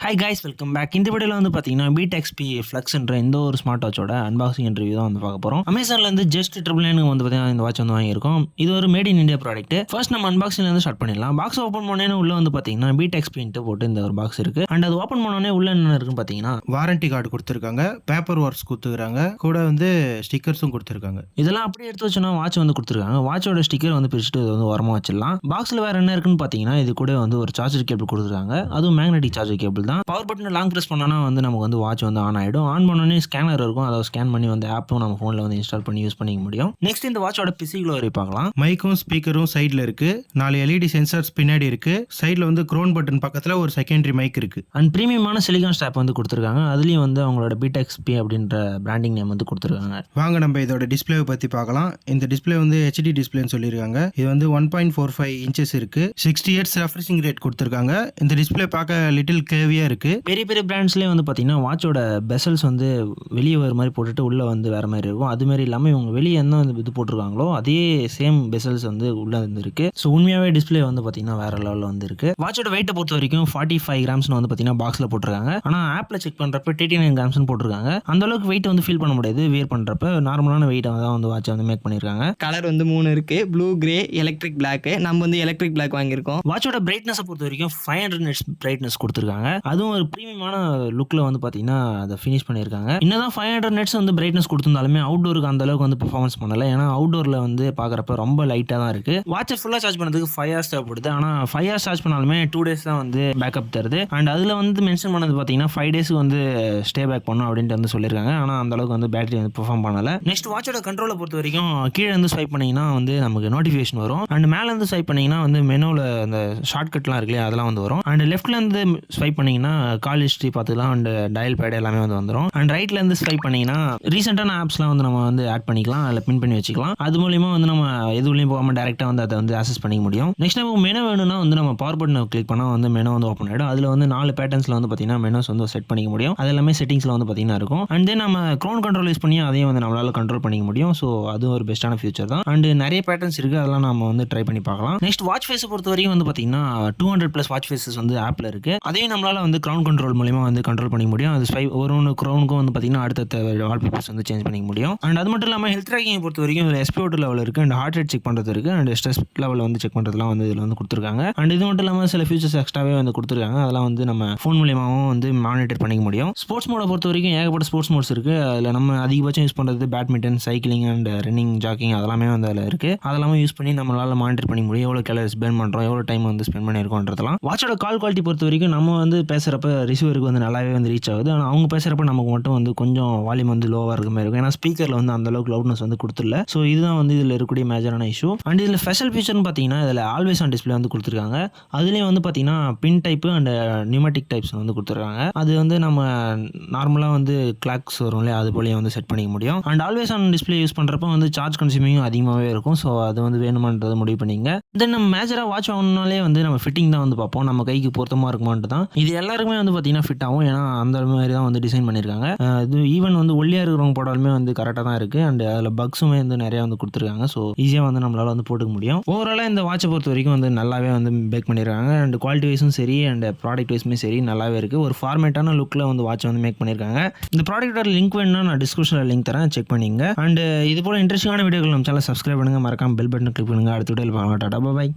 Hi guys, welcome back. இந்த வீடியோவில் வந்து பார்த்தீங்கன்னா பீட் எக்ஸ்பி ஃப்ளக்ஸ்ன்ற இந்த ஒரு ஸ்மார்ட் வாட்சோட அன்பாக்சிங் இன்டர்வியூ தான் வந்து பார்க்க போகிறோம். அமேசான்லேருந்து ஜஸ்ட் ட்ரிபிள் வந்து பார்த்தீங்கன்னா இந்த வாட்ச் வந்து வாங்கியிருக்கோம். இது ஒரு made in India product. First நம்ம அன்பாக்சிங்லேருந்து ஸ்டார்ட் பண்ணிடலாம். பாக்ஸ் ஓப்பன் பண்ணோன்னே உள்ள வந்து பார்த்தீங்கன்னா பீட் எக்ஸ்பின்ட்டு போட்டு இந்த ஒரு பாக்ஸ் இருக்கு. அண்ட் அது ஓப்பன் பண்ணோன்னே உள்ள என்ன இருக்குன்னு பார்த்தீங்கன்னா வாரண்டி கார்டு கொடுத்துருக்காங்க, பேப்பர் ஒர்க்ஸ் கொடுத்துருக்காங்க, கூட வந்து ஸ்டிக்கர்ஸும் கொடுத்துருக்காங்க. இதெல்லாம் அப்படியே எடுத்து வச்சோன்னா வாட்ச் வந்து கொடுத்துருக்காங்க. வாட்சோட ஸ்டிக்கர் வந்து பிரிச்சுட்டு இது வந்து உரமா வச்சிடலாம். பாக்ஸில் வேற என்ன இருக்குன்னு பார்த்தீங்கன்னா இது கூட வந்து ஒரு சார்ஜர் கேபிள் கொடுத்துருக்காங்க. அதுவும் மேக்னெட்டிக் சார்ஜர் கேபிள் தான். பவர் பட்டன் லாங் ப்ரெஸ் பண்ணோன்னா வந்து நமக்கு வந்து வாட்ச் வந்து ஆன் ஆகிடும். ஆன் பண்ணோன்னே ஸ்கேனர் இருக்கும். அதை ஸ்கேன் பண்ணி வந்து ஆப்பும் நம்ம ஃபோனில் வந்து இன்ஸ்டால் பண்ணி யூஸ் பண்ணிக்க முடியும். நெக்ஸ்ட் இந்த வாட்சோட பிசிக்கல் வரை பார்க்கலாம். மைக்கும் ஸ்பீக்கரும் சைடில் இருக்கு, 4 எல்இடி சென்சார்ஸ் பின்னாடி இருக்கு. சைடில் வந்து க்ரோன் பட்டன் பக்கத்தில் ஒரு செகண்டரி மைக் இருக்கு. அண்ட் ப்ரீமியமான சிலிகான் ஸ்ட்ராப் வந்து கொடுத்துருக்காங்க. அதுலேயும் வந்து அவங்களோட பீட் எக்ஸ்பி அப்படின்ற பிராண்டிங் நேம் வந்து கொடுத்துருக்காங்க. வாங்க நம்ம இதோட டிஸ்பிளேவை பற்றி பார்க்கலாம். இந்த டிஸ்பிளே வந்து ஹெச்டி டிஸ்பிளேன்னு சொல்லியிருக்காங்க. இது வந்து 1.45 இன்ச்சஸ் இருக்கு. 60 ஹெர்ட்ஸ் ரெஃப்ரெஷிங் ரேட் கொடுத்துருக்காங்க. இந்த டிஸ்பிளே பார்க்க லிட்டில் கேவியா இருக்கு. பெரிய பெரிய பிராண்ட்ஸ்லேயே வந்து பார்த்தீங்கன்னா வாட்சோட பெசல்ஸ் வந்து வெளியே வர மாதிரி போட்டுட்டு உள்ளே வந்து வேறு மாதிரி இருக்கும். அது மாதிரி இல்லாமல் இவங்க வெளியே என்ன இது போட்டிருக்காங்களோ அதே சேம் பெசல்ஸ் வந்து உள்ளே வந்து இருக்கு. ஸோ உண்மையாகவே டிஸ்பிளே வந்து பார்த்தீங்கன்னா வேற லெவலில் வந்து இருக்கு. வாட்சோட வெயிட்டை பொறுத்த வரைக்கும் 45 கிராம்ஸ்னு வந்து பார்த்தீங்கன்னா பாக்ஸில் போட்டிருக்காங்க. ஆனால் ஆப்பில் செக் பண்ணுறப்ப 39 கிராம்ஸ்னு போட்டிருக்காங்க. அந்த அளவுக்கு வெயிட் வந்து ஃபீல் பண்ண முடியாது. வேர் பண்ணுறப்ப நார்மலான வெயிட்டை தான் வந்து வாட்சை வந்து மேக் பண்ணியிருக்காங்க. கலர் வந்து 3 இருக்கு, ப்ளூ, கிரே, எலக்ட்ரிக் பிளாக். நம்ம வந்து எலக்ட்ரிக் பிளாக் வாங்கியிருக்கோம். வாட்சோட பிரைட்னஸை பொறுத்த வரைக்கும் 500 nits பிரைட்னஸ் கொடுத்துருக்காங்க. அதுவும் ஒரு ப்ரீமியமான லுக்கில் வந்து பார்த்தீங்கன்னா அதை ஃபினிஷ் பண்ணியிருக்காங்க. என்னதான் 500 nits வந்து பிரைட்னஸ் கொடுத்திருந்தாலுமே அவுட்டோருக்கு அந்த அளவுக்கு வந்து பெர்ஃபார்மன்ஸ் பண்ணல. ஏன்னா அவுட்டோரில் வந்து பார்க்குறப்ப ரொம்ப லைட்டாக தான் இருக்கு. வாட்சை ஃபுல்லாக சார்ஜ் பண்ணுறதுக்கு 5 hours தேவைப்படுது. ஆனால் 5 hours சார்ஜ் பண்ணாலுமே 2 days தான் வந்து பேக்கப் தருது. அண்ட் அதில் வந்து மென்ஷன் பண்ணது பார்த்தீங்கன்னா 5 days வந்து ஸ்டே பேக் பண்ணும் அப்படின்ட்டு வந்து சொல்லியிருக்காங்க. ஆனால் அந்த அளவுக்கு வந்து பேட்டரி வந்து பெர்ஃபார்ம் பண்ணல. நெக்ஸ்ட் வாட்சோட கண்ட்ரோலை பொறுத்த வரைக்கும் கீழே இருந்து ஸ்வைப் பண்ணிங்கன்னா வந்து நமக்கு நோட்டிஃபிகேஷன் வரும். அண்ட் மேலே இருந்து ஸ்வைப் பண்ணிங்கன்னா வந்து மெனுவில் அந்த ஷார்ட்கட்லாம் இருக்கு இல்லையா, அதெல்லாம் வந்து வரும். அண்ட் லெஃப்ட்லேருந்து ஸ்வைப் பண்ணிங்கன்னா கால் ஹிஸ்ட்ரி பார்த்துக்கலாம். அண்ட் டயல் பேட் எல்லாமே வந்து வந்துடும். அண்ட் ரைட்லேருந்து ஸ்வைப் பண்ணிங்கன்னா ரீசெண்டான ஆப்ஸ்லாம் வந்து நம்ம வந்து ஆட் பண்ணிக்கலாம், அதில் பின் பண்ணி வச்சுக்கலாம். அது மூலியமாக வந்து நம்ம எதுவுலையும் போகாமல் டேரெக்டாக வந்து அதை வந்து ஆக்சஸ் பண்ணிக்க முடியும். நெக்ஸ்ட் நம்ம மெனு வேணும்னா வந்து நம்ம பவர் பட்டனை கிளிக் பண்ணால் வந்து மெனு வந்து ஓப்பன் ஆகிடும். அதில் வந்து 4 பேட்டர்ன்ஸில் வந்து பார்த்தீங்கன்னா மெனுஸ் வந்து செட் பண்ணிக்க முடியும். அது எல்லாமே செட்டிங்ஸில் வந்து பார்த்தீங்கன்னா இருக்கும். அண்ட் தென் நம்ம க்ரோன் கண்ட்ரோல் யூஸ் பண்ணி அதையும் வந்து நம்மளால் கண்ட்ரோல் பண்ணிக்க முடியும். ஸோ அது ஒரு பெஸ்ட்டான ஃபியூச்சர் தான். அண்ட் நிறைய பேட்டர்ன்ஸ் இருக்குது, அதெல்லாம் நம்ம வந்து ட்ரை பண்ணி பார்க்கலாம். நெக்ஸ்ட் வாட்ச் ஃபேஸை பொறுத்த வரைக்கும் வந்து பார்த்தீங்கன்னா 200+ வாட்ச் ஃபேஸஸ் வந்து ஆப்பில் இருக்குது. அதையும் நம்மளால் வந்து க்ரௌன் கண்ட்ரோல் மூலியமாக வந்து கண்ட்ரோல் பண்ணிக்க முடியும். அது ஒரு க்ரௌனுக்கும் வந்து பார்த்தீங்கன்னா அடுத்த வால்பேப்பர்ஸ் வந்து சேஞ்ச் பண்ணிக்க முடியும். அண்ட் அது மட்டும் இல்லாமல் ஹெல்த் ட்ராக்கிங் பொறுத்த வரைக்கும் இதில் SpO2 லெவல் இருக்குது. அண்ட் ஹார்ட் ரேட் செக் பண்ணுறது இருக்குது. அண்ட் ஸ்ட்ரெஸ் லெவல் வந்து செக் பண்ணுறதுலாம் வந்து இதில் வந்து கொடுத்துருக்காங்க. அண்ட் இது மட்டும் இல்லாமல் சில ஃபியூச்சர்ஸ் எக்ஸ்ட்ராவே வந்து கொடுத்துருக்காங்க. அதெல்லாம் வந்து நம்ம ஃபோன் மூலியமாகவும் வந்து மானிட்டர் பண்ணிக்க முடியும். ஸ்போர்ட்ஸ் மோடை பொறுத்த வரைக்கும் ஏகப்பட்ட ஸ்போர்ட்ஸ் மோட்ஸ் இருக்குது. அதில் நம்ம அதிகபட்சம் யூஸ் பண்ணுறது badminton, cycling and running, jogging அதெல்லாமே வந்து அதில் இருக்குது. அதெல்லாமே யூஸ் பண்ணி நம்மளால் மானிட்டர் பண்ணிக்க முடியும். எவ்வளோ கேலரிஸ் பர்ன் பண்ணுறோம், எவ்வளோ டைம் வந்து ஸ்பெண்ட் பண்ணியிருக்கோன்றதெல்லாம். வாட்சோட கால் குவாலிட்டி பொறுத்த வரைக்கும் நம்ம வந்து பேசுகிறப்ப ரிசீவருக்கு வந்து நல்லாவே வந்து ரீச் ஆகுது. ஆனால் அவங்க பேசுகிறப்ப நமக்கு மட்டும் வந்து கொஞ்சம் வால்யூம் வந்து லோவாக இருக்க மாதிரி இருக்கும். ஏன்னா ஸ்பீக்கரில் வந்து அந்த அளவுக்கு லவுட்னஸ் வந்து கொடுத்துடல. ஸோ இதுதான் வந்து இதில் இருக்கக்கூடிய மேஜரான இஷ்யூ. அண்ட் இதில் ஸ்பெஷல் ஃபீச்சர்னு பார்த்தீங்கன்னா இதில் ஆல்வேஸ் ஆன் டிஸ்பிளே வந்து கொடுத்துருக்காங்க. அதுலேயும் வந்து பார்த்தீங்கன்னா பின் டைப்பு அண்ட் நியூமேட்டிக் டைப்ஸ் வந்து கொடுத்துருக்காங்க. அது வந்து நம்ம நார்மலாக வந்து கிளாக்ஸ் வரும் இல்லையா, அது போலேயே வந்து செட் பண்ணிக்க முடியும். And always on display use பண்ணுறப்ப வந்து சார்ஜ் கன்சியூமிங்கும் அதிகமாகவே இருக்கும். ஸோ அது வந்து வேணுமான்றது முடிவு பண்ணிங்க. தென் நம்ம மேஜராக வாட்ச் வாங்கினாலே வந்து நம்ம ஃபிட்டிங் தான் வந்து பார்ப்போம், நம்ம கைக்கு பொருத்தமாக இருக்குமான்ட்டு தான். இது எல்லாருக்குமே வந்து பார்த்தீங்கன்னா ஃபிட் ஆகும். ஏன்னா அந்த மாதிரி தான் வந்து டிசைன் பண்ணியிருக்காங்க. இது ஈவன் வந்து ஒல்லியாக இருக்கிறவங்க போட்டாலுமே வந்து கரெக்டாக தான் இருக்குது. அண்ட் அதில் பக்ஸுமே வந்து நிறையா வந்து கொடுத்துருக்காங்க. ஸோ ஈஸியாக வந்து நம்மளால் வந்து போட்டுக்க முடியும். ஓவராலாக இந்த வாட்சை பொறுத்த வரைக்கும் வந்து நல்லாவே வந்து பேக் பண்ணியிருக்காங்க. அண்ட் குவாலிட்டி வைஸும் சரி அண்ட் ப்ராடக்ட் வைஸுமே சரி நல்லாவே இருக்குது. ஒரு ஃபார்மேட்டான லுக்கில் வந்து வாட்சை வந்து மேக் பண்ணியிருக்காங்க. இந்த ப்ராடக்ட்டோட லிங்க் வேணும்னா நான் டிஸ்கிரிப்ஷனில் லிங்க் தரேன், செக் பண்ணிங்க. அண்ட் இது போல் இன்ட்ரெஸ்டிங்கான வீடியோக்கள் நம்ம சேனல் சப்ஸ்கிரைப் பண்ணுங்கள், மறக்காம பெல் பட்டன் கிளிக் பண்ணுங்கள். அடுத்த வீடியோவில் பார்க்கலாம். டாடா, பை.